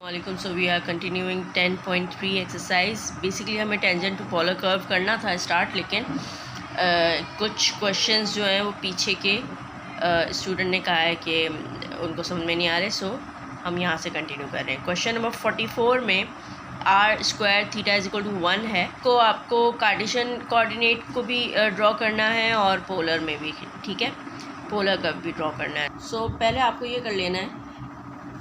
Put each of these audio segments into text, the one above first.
वालेकुम। So we are continuing 10.3 exercise. Basically हमें tangent to polar curve करना था स्टार्ट, लेकिन कुछ क्वेश्चंस जो हैं वो पीछे के स्टूडेंट ने कहा है कि उनको समझ में नहीं आ रहे, सो हम यहाँ से कंटिन्यू कर रहे हैं। क्वेश्चन नंबर 44 में r square theta is equal to 1 है। तो आपको कार्टेशियन कोऑर्डिनेट को भी ड्रॉ करना है और पोलर में भी, ठीक है, पोलर कर्व भी ड्रॉ करना है। सो पहले आपको ये कर लेना है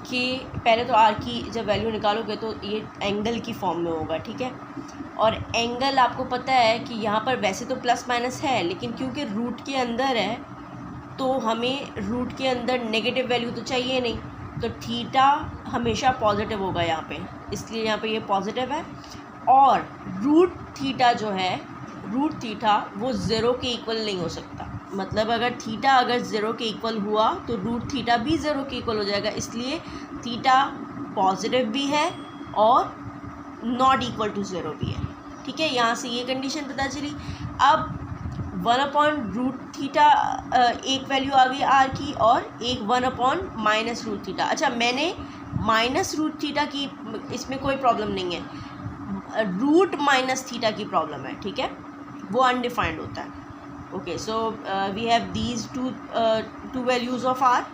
कि पहले तो आर की जब वैल्यू निकालोगे तो ये एंगल की फॉर्म में होगा, ठीक है। और एंगल आपको पता है कि यहाँ पर वैसे तो प्लस माइनस है, लेकिन क्योंकि रूट के अंदर है तो हमें रूट के अंदर नेगेटिव वैल्यू तो चाहिए नहीं, तो थीटा हमेशा पॉजिटिव होगा यहाँ पे, इसलिए यहाँ पे ये पॉजिटिव है। और रूट थीटा जो है, रूट थीटा वो ज़ीरो के इक्वल नहीं हो सकता। मतलब अगर थीटा अगर ज़ीरो के इक्वल हुआ तो रूट थीटा भी ज़ीरो के इक्वल हो जाएगा, इसलिए थीटा पॉजिटिव भी है और नॉट इक्वल टू ज़ीरो भी है, ठीक है। यहाँ से ये कंडीशन पता चली। अब 1/रूट थीटा एक वैल्यू आ गई आर की, और एक 1/-रूट थीटा। अच्छा, मैंने माइनस रूट थीटा की, इसमें कोई प्रॉब्लम नहीं है, रूट माइनस थीटा की प्रॉब्लम है, ठीक है, वो अनडिफाइंड होता है। Okay, so we have these two values of R.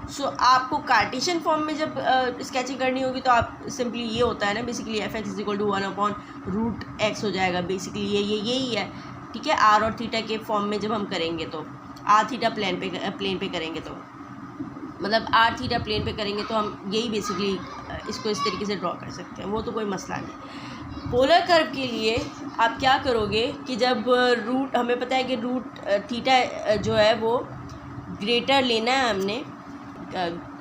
So आपको कार्टेशियन फॉर्म में जब स्केचिंग करनी होगी तो आप सिंपली ये होता है ना, basically F x is equal to 1/√x हो जाएगा। बेसिकली यही है, ठीक है। आर और थीटा के फॉर्म में जब हम करेंगे तो आर थीटा प्लेन पे करेंगे, तो मतलब आर थीटा प्लेन पे करेंगे तो हम यही बेसिकली इसको इस तरीके से ड्रॉ कर सकते हैं, वो तो कोई मसला नहीं। पोलर कर्व के लिए आप क्या करोगे कि जब रूट, हमें पता है कि रूट थीटा जो है वो ग्रेटर लेना है हमने,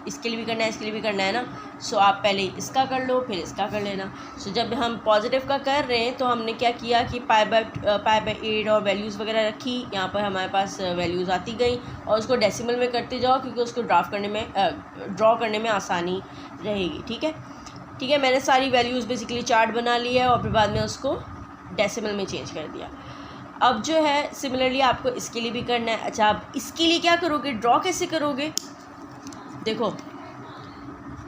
इसके लिए भी करना है, इसके लिए भी करना है ना। सो आप पहले इसका कर लो, फिर इसका कर लेना। सो जब हम पॉजिटिव का कर रहे हैं तो हमने क्या किया कि π/8 और वैल्यूज़ वगैरह रखी। यहाँ पर हमारे पास वैल्यूज़ आती गई और उसको डेसिमल में करते जाओ, क्योंकि उसको ड्रॉ करने में आसानी रहेगी, ठीक है। ठीक है, मैंने सारी वैल्यूज़ बेसिकली चार्ट बना लिया और फिर बाद में उसको डेसिमल में चेंज कर दिया। अब जो है सिमिलरली आपको इसके लिए भी करना है। अच्छा, आप इसके लिए क्या करोगे, ड्रॉ कैसे करोगे? देखो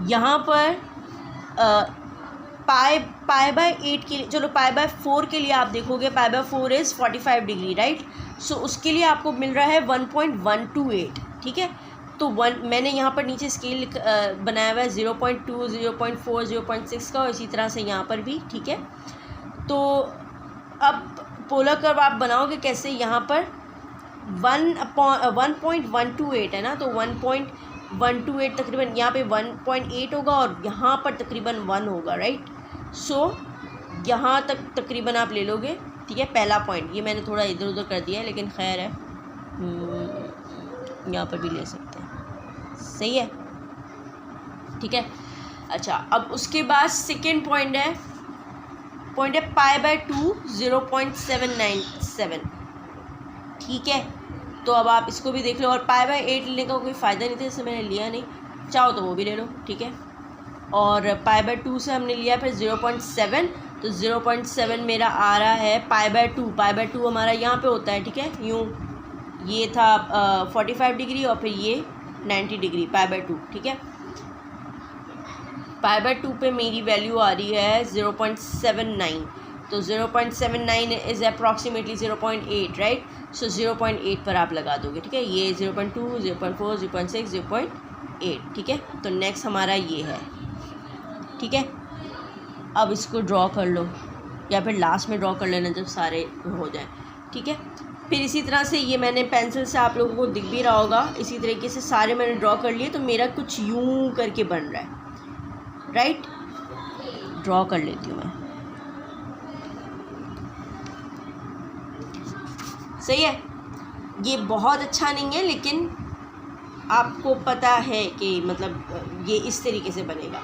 यहाँ पर π/8 के लिए, चलो π/4 के लिए आप देखोगे, π/4 इज़ 45 डिग्री, राइट। सो उसके लिए आपको मिल रहा है 1.128, ठीक है। तो मैंने यहाँ पर नीचे स्केल बनाया हुआ है 0.2, 0.4, 0.6 का, और इसी तरह से यहाँ पर भी, ठीक है। तो अब पोलर कर्व आप बनाओगे कैसे? यहाँ पर 1.128 है ना, तो 1.128 तकरीबन यहाँ पे 1.8 होगा और यहाँ पर तकरीबन 1 होगा, राइट। सो यहाँ तक तकरीबन आप ले लोगे, ठीक है। पहला पॉइंट ये मैंने थोड़ा इधर उधर कर दिया है, लेकिन खैर है, यहाँ पर भी ले सकते हैं, सही है, ठीक है। अच्छा, अब उसके बाद सेकेंड पॉइंट है π/2 0.797, ठीक है। तो अब आप इसको भी देख लो, और π/8 लेने का कोई फ़ायदा नहीं था, जैसे मैंने लिया नहीं, चाहो तो वो भी ले लो, ठीक है। और π/2 से हमने लिया फिर 0.7, तो 0.7 मेरा आ रहा है π/2 हमारा यहाँ पे होता है, ठीक है। यूँ ये था 45 डिग्री और फिर ये 90 डिग्री, π/2, ठीक है। π/2 पे मेरी वैल्यू आ रही है 0.79, तो 0.79 इज़ अप्रॉक्सीमेटली 0.8, राइट। सो 0.8 पर आप लगा दोगे, ठीक है। ये 0.2, 0.4, 0.6, 0.8, ठीक है। तो नेक्स्ट हमारा ये है, ठीक है। अब इसको ड्रॉ कर लो, या फिर लास्ट में ड्रॉ कर लेना जब सारे हो जाए, ठीक है। फिर इसी तरह से ये मैंने पेंसिल से, आप लोगों को दिख भी रहा होगा, इसी तरीके से सारे मैंने ड्रॉ कर लिए, तो मेरा कुछ यूँ करके बन रहा है, राइट। ड्रॉ कर लेती हूँ मैं, सही है। ये बहुत अच्छा नहीं है, लेकिन आपको पता है कि मतलब ये इस तरीके से बनेगा।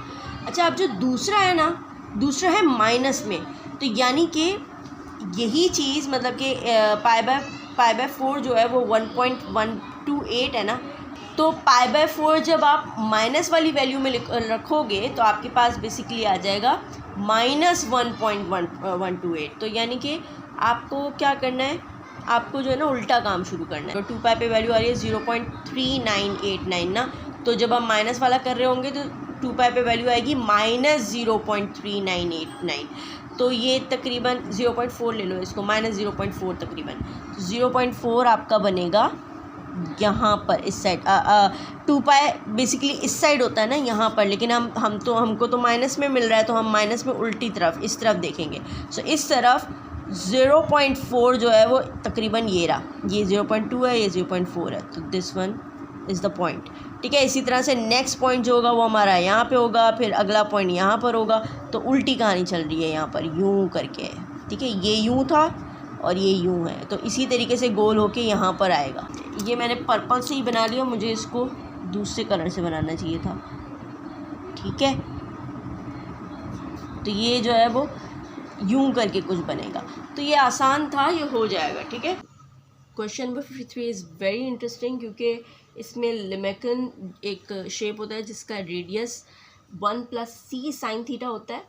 अच्छा, अब जो दूसरा है ना, दूसरा है माइनस में, तो यानी कि यही चीज़, मतलब कि π/4 जो है वो 1.128 है ना, तो π/4 जब आप माइनस वाली वैल्यू में रखोगे तो आपके पास बेसिकली आ जाएगा -1.128। तो यानी कि आपको क्या करना है, आपको जो है ना उल्टा काम शुरू करना है। तो 2π पे वैल्यू आ रही है 0.3989 ना, तो जब हम माइनस वाला कर रहे होंगे तो 2 पाई पे वैल्यू आएगी -0.3989, तो ये तकरीबन 0.4 ले लो इसको, -0.4 तकरीबन, 0.4 आपका बनेगा यहाँ पर इस साइड। 2 पाई बेसिकली इस साइड होता है ना यहाँ पर, लेकिन हमको तो माइनस में मिल रहा है, तो हम माइनस में उल्टी तरफ इस तरफ देखेंगे। सो इस तरफ 0.4 जो है वो तकरीबन ये रहा, ये 0.2 है, ये 0.4 है, तो this one is the point, ठीक है। इसी तरह से नेक्स्ट पॉइंट जो होगा वो हमारा यहाँ पे होगा, फिर अगला पॉइंट यहाँ पर होगा, तो उल्टी कहानी चल रही है यहाँ पर यूँ करके, ठीक है। ये यूँ था और ये यूँ है, तो इसी तरीके से गोल होके यहाँ पर आएगा। ये मैंने पर्पल से ही बना लिया, मुझे इसको दूसरे कलर से बनाना चाहिए था, ठीक है। तो ये जो है वो यूं करके कुछ बनेगा, तो ये आसान था, ये हो जाएगा, ठीक है। Question number 53 is very interesting, क्योंकि इसमें लिमेकन एक शेप होता है जिसका रेडियस 1 + c sin थीटा होता है।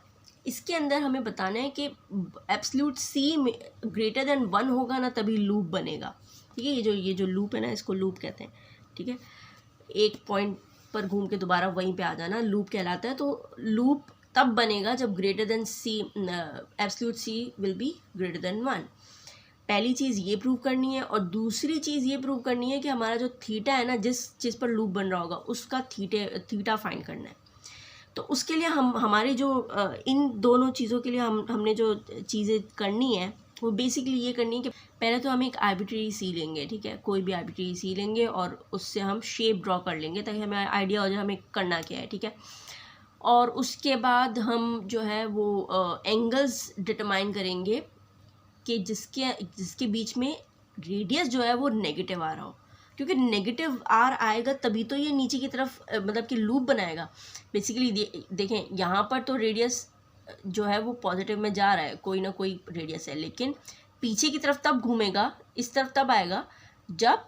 इसके अंदर हमें बताना है कि एब्सोल्यूट c ग्रेटर देन 1 होगा ना, तभी लूप बनेगा, ठीक है। ये जो लूप है ना, इसको लूप कहते हैं, ठीक है। एक पॉइंट पर घूम के दोबारा वहीं पे आ जाना लूप कहलाता है। तो लूप तब बनेगा जब greater than c, absolute c will be greater than 1। पहली चीज़ ये प्रूव करनी है, और दूसरी चीज़ ये प्रूव करनी है कि हमारा जो थीटा है ना, जिस चीज़ पर लूप बन रहा होगा उसका थीटा फाइंड करना है। तो उसके लिए हमारे जो इन दोनों चीज़ों के लिए हमने जो चीज़ें करनी है वो बेसिकली ये करनी है कि पहले तो हम एक आर्बिट्रेरी सी लेंगे, ठीक है, कोई भी आर्बिट्रेरी सी लेंगे और उससे हम शेप ड्रॉ कर लेंगे ताकि हमें आइडिया हो जाए हमें करना क्या है, ठीक है। और उसके बाद हम जो है वो एंगल्स डिटरमाइन करेंगे कि जिसके बीच में रेडियस जो है वो नेगेटिव आ रहा हो, क्योंकि नेगेटिव आर आएगा तभी तो ये नीचे की तरफ मतलब कि लूप बनाएगा। बेसिकली देखें यहाँ पर तो रेडियस जो है वो पॉजिटिव में जा रहा है, कोई ना कोई रेडियस है, लेकिन पीछे की तरफ तब घूमेगा, इस तरफ तब आएगा जब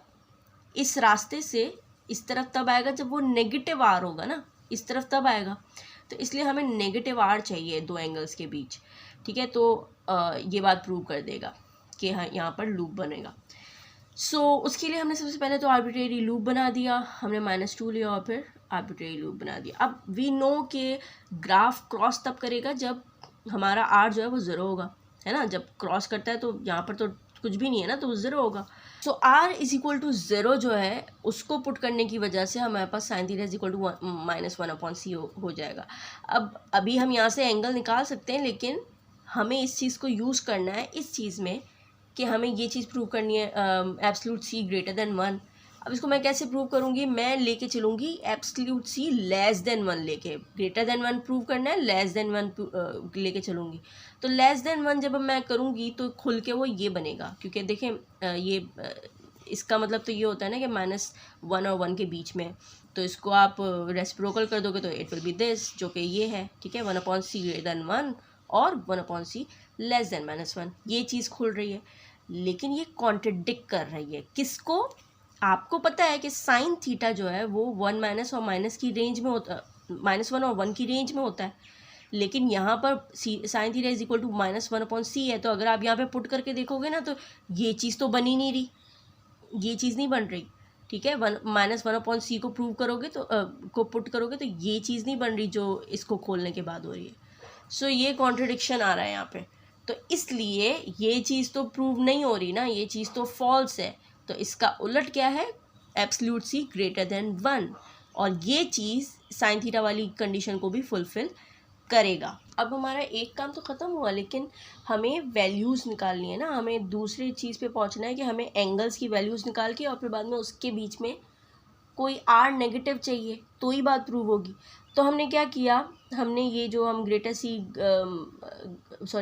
इस रास्ते से इस तरफ तब आएगा जब वो नेगेटिव आर होगा ना, इस तरफ तब आएगा। तो इसलिए हमें नेगेटिव आर चाहिए दो एंगल्स के बीच, ठीक है। तो ये बात प्रूव कर देगा कि हाँ यहाँ पर लूप बनेगा। सो उसके लिए हमने सबसे पहले तो आर्बिट्रेरी लूप बना दिया, हमने -2 लिया और फिर आर्बिट्रेरी लूप बना दिया। अब वी नो कि ग्राफ क्रॉस तब करेगा जब हमारा आर जो है वो 0 होगा, है ना। जब क्रॉस करता है तो यहाँ पर तो कुछ भी नहीं है ना, तो 0 होगा। सो आर = 0 जो है उसको पुट करने की वजह से हमारे पास sin θ = -1/c हो जाएगा। अब अभी हम यहाँ से एंगल निकाल सकते हैं, लेकिन हमें इस चीज़ को यूज़ करना है इस चीज़ में कि हमें ये चीज़ प्रूव करनी है एब्सोल्यूट c ग्रेटर देन 1। अब इसको मैं कैसे प्रूव करूँगी, मैं लेके चलूँगी एब्सोल्यूट c लेस देन 1 लेके, ग्रेटर देन 1 प्रूव करना है, लेस देन 1 लेके चलूँगी। तो लेस देन 1 जब मैं करूँगी तो खुल के वो ये बनेगा, क्योंकि देखें ये इसका मतलब तो ये होता है ना कि -1 और 1 के बीच में, तो इसको आप रेसिप्रोकल कर दोगे तो इट विल बी दिस, जो कि ये है, ठीक है, 1/c ग्रेटर देन 1 और 1/c लेस देन -1। ये चीज़ खुल रही है, लेकिन ये कॉन्ट्रडिक्ट कर रही है किसको। आपको पता है कि साइन थीटा जो है वो 1 और माइनस की रेंज में होता, -1 और 1 की रेंज में होता है, लेकिन यहाँ पर साइन थीटा = -1/c है। तो अगर आप यहाँ पे पुट करके देखोगे ना, तो ये चीज़ तो बन ही नहीं रही, ये चीज़ नहीं बन रही, ठीक है। -1/c को प्रूव करोगे तो को पुट करोगे तो ये चीज़ नहीं बन रही जो इसको खोलने के बाद हो रही है। सो ये कॉन्ट्रडिक्शन आ रहा है यहाँ पे, तो इसलिए ये चीज़ तो प्रूव नहीं हो रही ना, ये चीज़ तो फॉल्स है। तो इसका उलट क्या है, एब्सोल्यूट c ग्रेटर देन 1, और ये चीज़ साइन थीटा वाली कंडीशन को भी फुलफिल करेगा। अब हमारा एक काम तो ख़त्म हुआ, लेकिन हमें वैल्यूज़ निकालनी है ना, हमें दूसरी चीज़ पे पहुंचना है कि हमें एंगल्स की वैल्यूज़ निकाल के और फिर बाद में उसके बीच में कोई आर नेगेटिव चाहिए तो ही बात प्रूव होगी। तो हमने क्या किया, हमने ये जो हम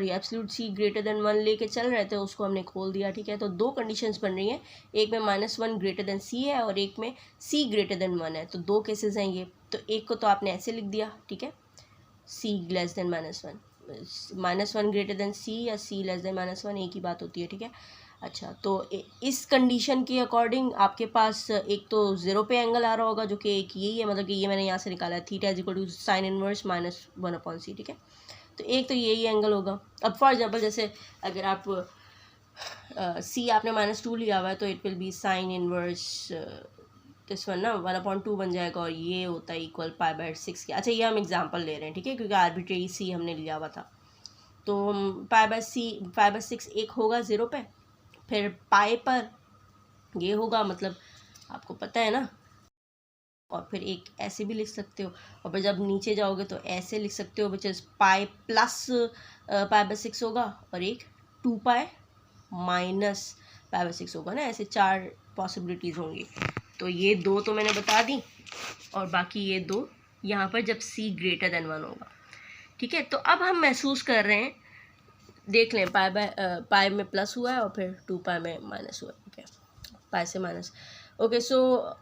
एब्सोल्यूट c ग्रेटर देन 1 लेके चल रहे थे उसको हमने खोल दिया, ठीक है। तो दो कंडीशंस बन रही हैं, एक में -1 ग्रेटर देन c है और एक में c ग्रेटर देन 1 है, तो दो केसेस हैं ये। तो एक को तो आपने ऐसे लिख दिया, ठीक है, c less than -1 greater than c या c लेस देन -1 एक ही बात होती है, ठीक है। अच्छा, तो इस कंडीशन के अकॉर्डिंग आपके पास एक तो 0 पे एंगल आ रहा होगा, जो कि एक यही है, मतलब कि ये मैंने यहाँ से निकाला है, थीटा = sin इनवर्स -1/c, ठीक है। तो एक तो यही एंगल होगा। अब फॉर एग्जांपल जैसे अगर आप c आपने -2 लिया हुआ है तो it will be sin inverse this one ना 1/2 बन जाएगा और ये होता है इक्वल π/6 के। अच्छा ये हम एग्जांपल ले रहे हैं, ठीक है, क्योंकि आर्बिट्रेरी सी हमने लिया हुआ था। तो π/6 एक होगा 0 पे, फिर पाई पर ये होगा, मतलब आपको पता है ना, और फिर एक ऐसे भी लिख सकते हो, और फिर जब नीचे जाओगे तो ऐसे लिख सकते हो, विच इज़ पाई प्लस π/6 होगा, और एक 2π माइनस π/6 होगा ना। ऐसे 4 पॉसिबिलिटीज़ होंगी। तो ये 2 तो मैंने बता दी, और बाकी ये 2 यहाँ पर जब c ग्रेटर देन 1 होगा, ठीक है। तो अब हम महसूस कर रहे हैं, देख लें, पाई में प्लस हुआ है और फिर 2π में माइनस हुआ है, ओके, पाई से माइनस, ओके। सो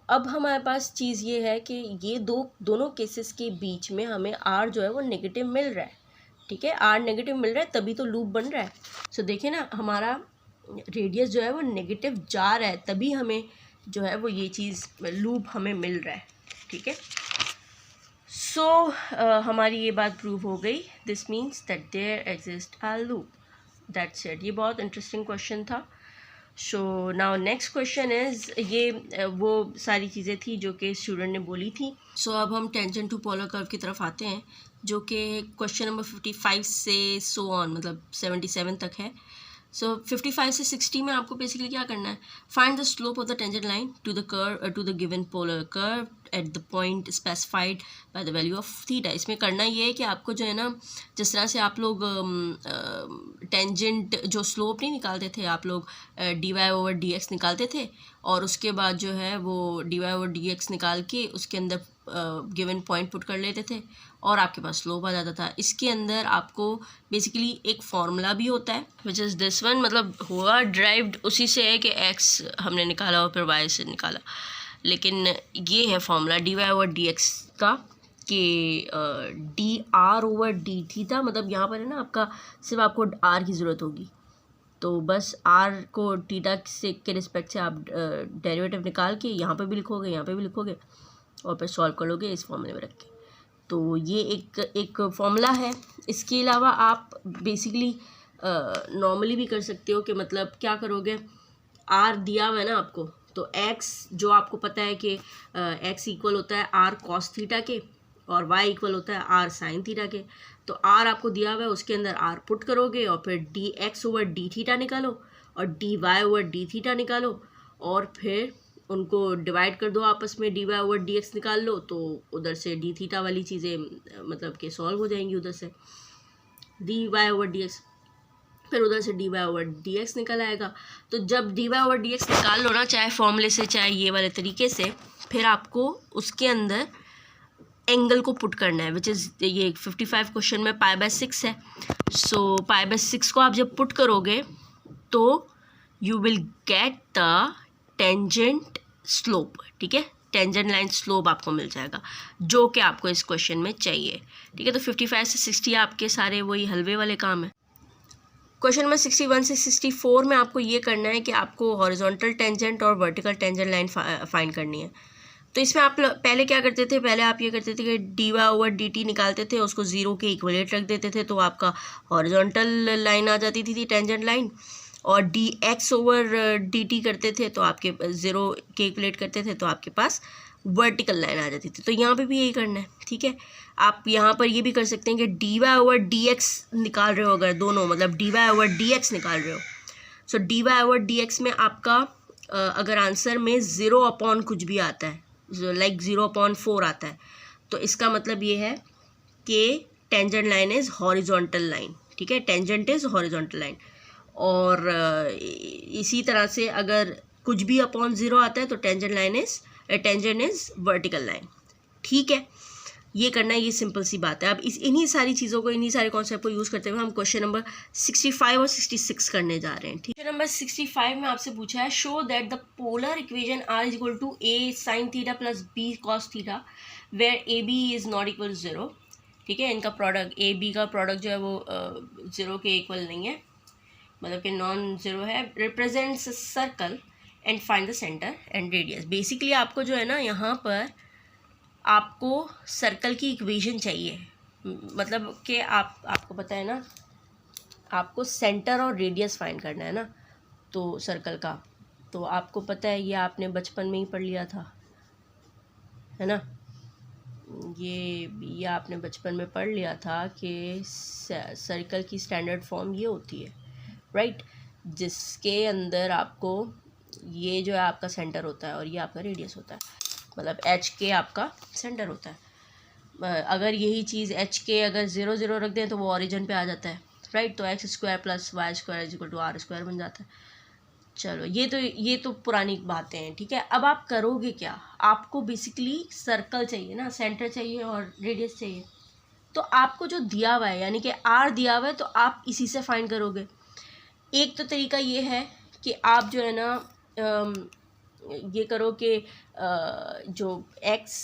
अब हमारे पास चीज़ ये है कि ये दोनों केसेस के बीच में हमें r जो है वो नेगेटिव मिल रहा है, ठीक है, r नेगेटिव मिल रहा है, तभी तो लूप बन रहा है। सो देखिए ना, हमारा रेडियस जो है वो नेगेटिव जा रहा है, तभी हमें जो है वो ये चीज़ लूप हमें मिल रहा है, ठीक है। सो हमारी ये बात प्रूव हो गई। This means that there exist a loop, that's it. ये बहुत इंटरेस्टिंग क्वेश्चन था। So now next question is, ये वो सारी चीज़ें थी जो कि स्टूडेंट ने बोली थी। सो अब हम टेंजेंट टू पोलर कर्व की तरफ आते हैं, जो कि क्वेश्चन नंबर 55 से सो ऑन, मतलब 77 तक है। सो 55 से 60 में आपको बेसिकली क्या करना है, find the slope of the tangent line to the curve to the given polar curve at the point specified by the value of theta. इसमें करना ये है कि आपको जो है ना, जिस तरह से आप लोग टेंजेंट जो स्लोप नहीं निकालते थे, आप लोग dy/dx निकालते थे, और उसके बाद जो है वो dy/dx निकाल के उसके अंदर गिवन पॉइंट पुट कर लेते थे और आपके पास स्लोप आ जाता था। इसके अंदर आपको बेसिकली एक फार्मूला भी होता है, विच इज़ दिस वन, मतलब हुआ ड्राइव्ड उसी से है कि x हमने निकाला और फिर y से निकाला, लेकिन ये है फार्मूला dy/dx का कि dr/dθ, मतलब यहाँ पर है ना, आपका सिर्फ आपको r की ज़रूरत होगी, तो बस r को थीटा से के रिस्पेक्ट से आप डेरिवेटिव निकाल के यहाँ पे भी लिखोगे, यहाँ पे भी लिखोगे, और फिर सॉल्व कर लोगे इस फॉर्मूले में रख के। तो ये एक फॉर्मूला है। इसके अलावा आप बेसिकली नॉर्मली भी कर सकते हो कि मतलब क्या करोगे, r दिया हुआ है ना आपको, तो x जो आपको पता है कि x इक्वल होता है r cos थीटा के और y इक्वल होता है r sin थीटा के। तो r आपको दिया हुआ है, उसके अंदर r पुट करोगे और फिर dx/d थीटा निकालो और dy/d थीटा निकालो, और फिर उनको डिवाइड कर दो आपस में, dy/dx निकाल लो, तो उधर से d थीटा वाली चीज़ें मतलब कि सॉल्व हो जाएंगी, उधर से dy/dx, फिर उधर से dy/dx निकल आएगा। तो जब dy/dx निकाल लो ना, चाहे फॉर्मूले से चाहे ये वाले तरीके से, फिर आपको उसके अंदर एंगल को पुट करना है, विच इज़ ये 55 क्वेश्चन में π/6 है। सो π/6 को आप जब पुट करोगे तो you will get the tangent slope, ठीक है, टेंजेंट लाइन स्लोप आपको मिल जाएगा, जो कि आपको इस क्वेश्चन में चाहिए, ठीक है। तो 55 से 60 आपके सारे वही हलवे वाले काम है। क्वेश्चन नंबर 61 से 64 में आपको ये करना है कि आपको हॉरिजॉन्टल टेंजेंट और वर्टिकल टेंजेंट लाइन फाइंड करनी है। तो इसमें आप पहले क्या करते थे, पहले आप ये करते थे कि dy/dt निकालते थे, उसको 0 के इक्वलेट रख देते थे, तो आपका हॉरिजॉन्टल लाइन आ जाती थी टेंजेंट लाइन, और dx/dt करते थे तो आपके 0 के इक्वलेट करते थे तो आपके पास वर्टिकल लाइन आ जाती थी। तो यहाँ पे भी यही करना है, ठीक है। आप यहाँ पर ये भी कर सकते हैं कि dy/dx निकाल रहे हो, अगर दोनों मतलब dy/dx निकाल रहे हो, सो dy/dx में आपका अगर आंसर में 0 कुछ भी आता है, लाइक 0/4 आता है, तो इसका मतलब ये है कि tangent line is horizontal line, ठीक है, टेंजेंट इज़ हॉरिजॉन्टल लाइन। और इसी तरह से अगर कुछ भी /0 आता है तो टेंजेंट इज़ वर्टिकल लाइन, ठीक है। ये करना है, ये सिंपल सी बात है। अब इन्हीं सारी चीज़ों को, इन्हीं सारे कॉन्सेप्ट को यूज़ करते हुए हम क्वेश्चन नंबर 65 और 66 करने जा रहे हैं, ठीक है। क्वेश्चन नंबर 65 में आपसे पूछा है, show that the polar equation r = a sin theta plus b cos theta where ab is not equal 0, ठीक है। इनका प्रोडक्ट, ए बी का प्रोडक्ट जो है वो 0 के इक्वल नहीं है, मतलब कि नॉन ज़ीरो है, represents circle and find the centre and radius. Basically आपको जो है ना, यहाँ पर आपको सर्कल की इक्वेशन चाहिए, मतलब कि आपको पता है ना, आपको सेंटर और रेडियस फाइंड करना है ना, तो सर्कल का, तो आपको पता है ये आपने बचपन में ही पढ़ लिया था, है ना। ये आपने बचपन में पढ़ लिया था कि सर्कल की स्टैंडर्ड फॉर्म ये होती है, राइट, जिसके अंदर आपको ये जो है आपका सेंटर होता है और ये आपका रेडियस होता है, मतलब एच के आपका सेंटर होता है। अगर यही चीज़ एच के अगर 0 0 रख दें तो वो ओरिजिन पे आ जाता है, राइट, तो x square plus y square is equal to r square बन जाता है। चलो ये तो पुरानी बातें हैं, ठीक है। अब आप करोगे क्या, आपको बेसिकली सर्कल चाहिए ना, सेंटर चाहिए और रेडियस चाहिए। तो आपको जो दिया हुआ है यानी कि आर दिया हुआ है तो आप इसी से फाइंड करोगे। एक तो तरीका ये है कि आप जो है ना ये करो कि जो x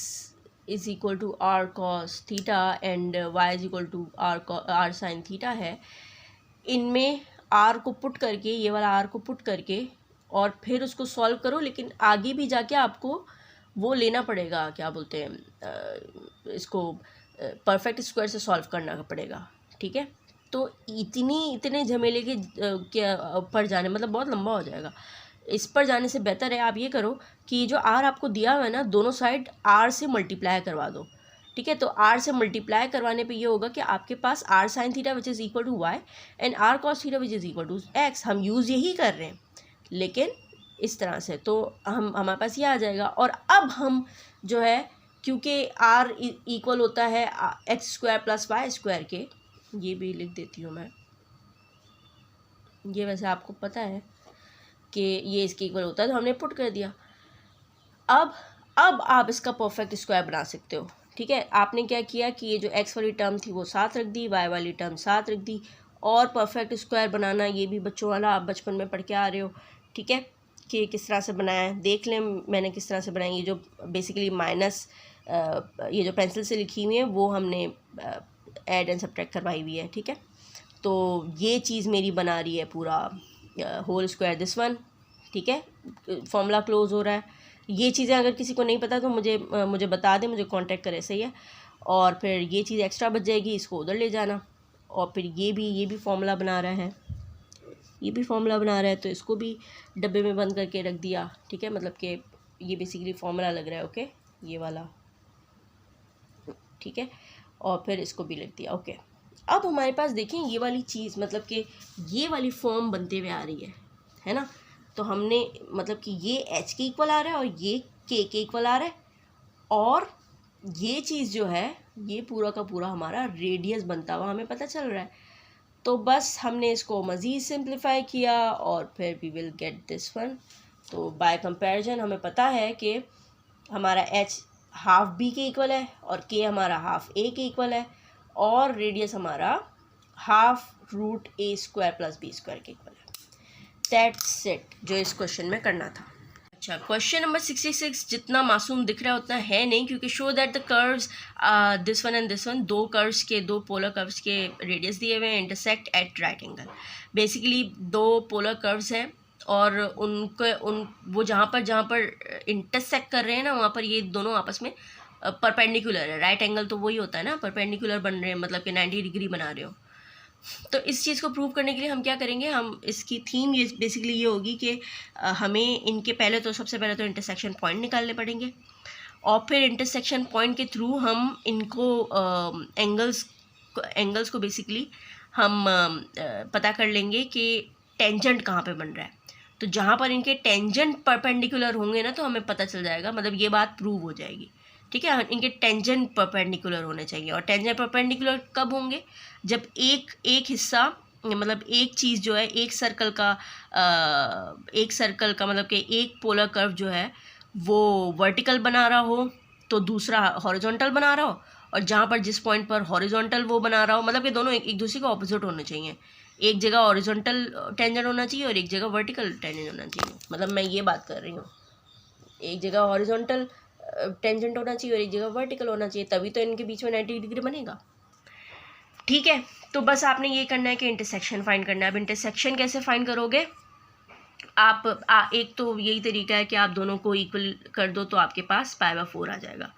is equal to r cos theta and y is equal to r sine theta है, इनमें r को पुट करके, ये वाला r को पुट करके और फिर उसको सॉल्व करो। लेकिन आगे भी जाके आपको वो लेना पड़ेगा, क्या बोलते हैं इसको, परफेक्ट स्क्वायर से सॉल्व करना पड़ेगा, ठीक है। तो इतने झमेले के क्या पर जाने मतलब बहुत लंबा हो जाएगा। इस पर जाने से बेहतर है आप ये करो कि जो आर आपको दिया हुआ है ना, दोनों साइड आर से मल्टीप्लाई करवा दो, ठीक है। तो आर से मल्टीप्लाई करवाने पे ये होगा कि आपके पास R sine theta which is equal to Y and R cos theta which is equal to X. हम यूज़ यही कर रहे हैं लेकिन इस तरह से, तो हमारे पास ये आ जाएगा। और अब हम जो है, क्योंकि आर इक्वल होता है x square plus y square के, ये भी लिख देती हूँ मैं, ये वैसे आपको पता है कि ये इसके इक्वल होता है तो हमने पुट कर दिया। अब आप इसका परफेक्ट स्क्वायर बना सकते हो, ठीक है। आपने क्या किया कि ये जो एक्स वाली टर्म थी वो साथ रख दी, वाई वाली टर्म साथ रख दी, और परफेक्ट स्क्वायर बनाना ये भी बच्चों वाला आप बचपन में पढ़ के आ रहे हो, ठीक है, कि किस तरह से बनाया है। देख लें मैंने किस तरह से बनाई। ये जो बेसिकली माइनस ये जो पेंसिल से लिखी हुई है वो हमने ऐड एंड सब्ट्रैक्ट करवाई हुई है, ठीक है। तो ये चीज़ मेरी बना रही है पूरा होल स्क्वायर दिस वन, ठीक है, फॉर्मूला क्लोज हो रहा है। ये चीज़ें अगर किसी को नहीं पता तो मुझे बता दें, मुझे कांटेक्ट करें, सही है। और फिर ये चीज़ एक्स्ट्रा बच जाएगी, इसको उधर ले जाना। और फिर ये भी फार्मूला बना रहा है, ये भी फार्मूला बना रहा है, तो इसको भी डब्बे में बंद करके रख दिया, ठीक है। मतलब कि ये बेसिकली फार्मूला लग रहा है, ओके, ये वाला, ठीक है। और फिर इसको भी लिख दिया, ओके। अब हमारे पास देखें ये वाली चीज़, मतलब कि ये वाली फॉर्म बनते हुए आ रही है ना। तो हमने मतलब कि ये एच के इक्वल आ रहा है और ये के इक्वल आ रहा है, और ये चीज़ जो है ये पूरा का पूरा हमारा रेडियस बनता हुआ हमें पता चल रहा है। तो बस हमने इसको मज़ीद सिंप्लीफाई किया और फिर we will get this one. तो बाय कंपैरिजन हमें पता है कि हमारा एच हाफ बी के इक्वल है और के हमारा हाफ ए के इक्वल है, और रेडियस हमारा हाफ रूट ए स्क्वायर प्लस बी स्क्वायर के इक्वल है। दैट्स इट जो इस क्वेश्चन में करना था। अच्छा, क्वेश्चन नंबर 66 जितना मासूम दिख रहा है उतना है नहीं, क्योंकि show that the curves this one and this one, दो पोलर कर्व्स के रेडियस दिए हुए हैं, intersect at right angle. Basically दो पोलर कर्व्स हैं और वो जहाँ पर इंटरसेक्ट कर रहे हैं ना, वहाँ पर ये दोनों आपस में परपेंडिकुलर है। राइट एंगल तो वही होता है ना, परपेंडिकुलर बन रहे हैं, मतलब कि 90 डिग्री बना रहे हो। तो इस चीज़ को प्रूव करने के लिए हम क्या करेंगे, हम इसकी थीम ये बेसिकली ये होगी कि हमें इनके सबसे पहले तो इंटरसेक्शन पॉइंट निकालने पड़ेंगे, और फिर इंटरसेक्शन पॉइंट के थ्रू हम इनको एंगल्स को बेसिकली हम पता कर लेंगे कि टेंजेंट कहाँ पे बन रहा है। तो जहाँ पर इनके टेंजेंट परपेंडिकुलर होंगे ना, तो हमें पता चल जाएगा, मतलब ये बात प्रूव हो जाएगी, ठीक है। इनके टेंजेंट परपेंडिकुलर होने चाहिए। और टेंजेंट परपेंडिकुलर कब होंगे, जब एक हिस्सा, मतलब एक चीज़ जो है एक सर्कल का मतलब कि एक पोलर कर्व जो है वो वर्टिकल बना रहा हो तो दूसरा हॉरिजॉन्टल बना रहा हो, और जहाँ पर जिस पॉइंट पर हॉरिजॉन्टल वो बना रहा हो, मतलब कि दोनों एक दूसरे का ऑपोजिट होने चाहिए। एक जगह हॉरिजॉन्टल टेंजेंट होना चाहिए और एक जगह वर्टिकल टेंजेंट होना चाहिए। मतलब मैं ये बात कर रही हूँ, एक जगह हॉरिजॉन्टल टेंजेंट होना चाहिए और एक जगह वर्टिकल होना चाहिए, तभी तो इनके बीच में 90 डिग्री बनेगा, ठीक है। तो बस आपने ये करना है कि इंटरसेक्शन फाइंड करना है। अब इंटरसेक्शन कैसे फाइंड करोगे आप, एक तो यही तरीका है कि आप दोनों को इक्वल कर दो तो आपके पास π/4 आ जाएगा,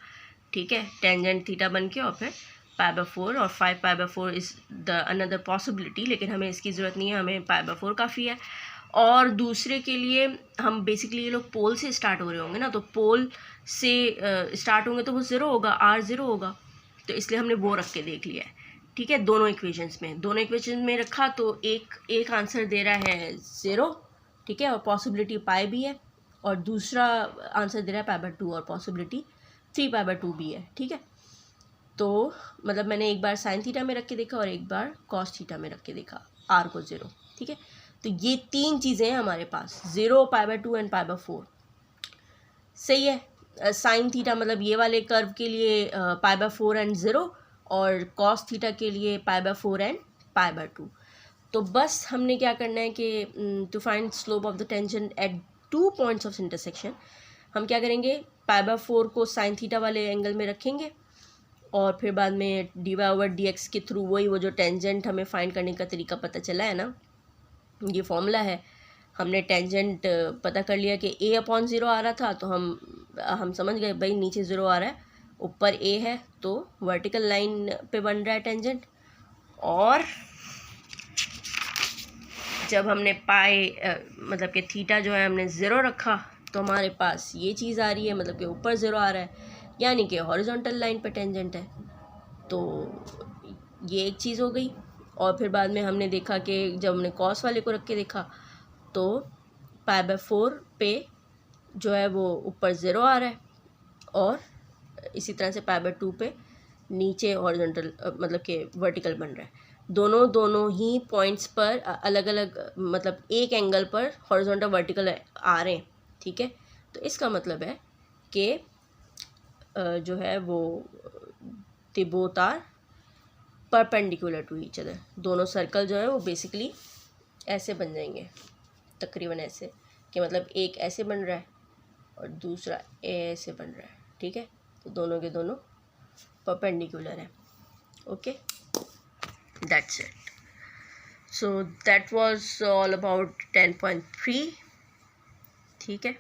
ठीक है, टेंजेंट थीटा बन के, और फिर π/4, और 5 π/4 इज़ द अनदर पॉसिबिलिटी, लेकिन हमें इसकी ज़रूरत नहीं है, हमें π/4 काफ़ी है। और दूसरे के लिए हम बेसिकली ये लोग पोल से स्टार्ट हो रहे होंगे ना, तो पोल से स्टार्ट होंगे तो वो 0 होगा, R 0 होगा, तो इसलिए हमने वो रख के देख लिया है। ठीक है, दोनों इक्वेशंस में रखा तो एक आंसर दे रहा है 0, ठीक है, और पॉसिबिलिटी पाई भी है, और दूसरा आंसर दे रहा है π/2 और पॉसिबिलिटी 3π/2 भी है। ठीक है, तो मतलब मैंने एक बार साइन थीटा में रख के देखा और एक बार कॉस थीटा में रख के देखा, R को 0। ठीक है, तो ये 3 चीज़ें हैं हमारे पास, 0, π/2 एंड π/4। सही है। साइन थीटा मतलब ये वाले कर्व के लिए π/4 एंड 0, और कॉस थीटा के लिए π/4 एंड π/2। तो बस हमने क्या करना है कि to find slope of the tangent at 2 points of intersection, हम क्या करेंगे, π/4 को साइन थीटा वाले एंगल में रखेंगे, और फिर बाद में dy/dx के थ्रू वही वो जो टेंजेंट हमें फाइंड करने का तरीका पता चला है ना, ये फॉर्मूला है, हमने टेंजेंट पता कर लिया कि a/0 आ रहा था, तो हम समझ गए भाई नीचे 0 आ रहा है, ऊपर a है, तो वर्टिकल लाइन पे बन रहा है टेंजेंट। और जब हमने पाई मतलब कि थीटा जो है हमने 0 रखा, तो हमारे पास ये चीज़ आ रही है, मतलब कि ऊपर 0 आ रहा है, यानी कि हॉरिजॉन्टल लाइन पे टेंजेंट है। तो ये एक चीज़ हो गई। और फिर बाद में हमने देखा कि जब हमने कॉस वाले को रख के देखा, तो π/4 पे जो है वो ऊपर 0 आ रहा है, और इसी तरह से π/2 पे नीचे हॉरिजॉन्टल मतलब कि वर्टिकल बन रहा है। दोनों ही पॉइंट्स पर अलग अलग मतलब एक एंगल पर हॉरिजॉन्टल वर्टिकल आ रहे हैं। ठीक है, तो इसका मतलब है कि जो है वो they both are perpendicular to each other. दोनों सर्कल जो है वो बेसिकली ऐसे बन जाएंगे, तकरीबन ऐसे, कि मतलब एक ऐसे बन रहा है और दूसरा ऐसे बन रहा है। ठीक है, तो दोनों के दोनों परपेंडिकुलर है। Okay, that's it. So that was all about 10.3। ठीक है।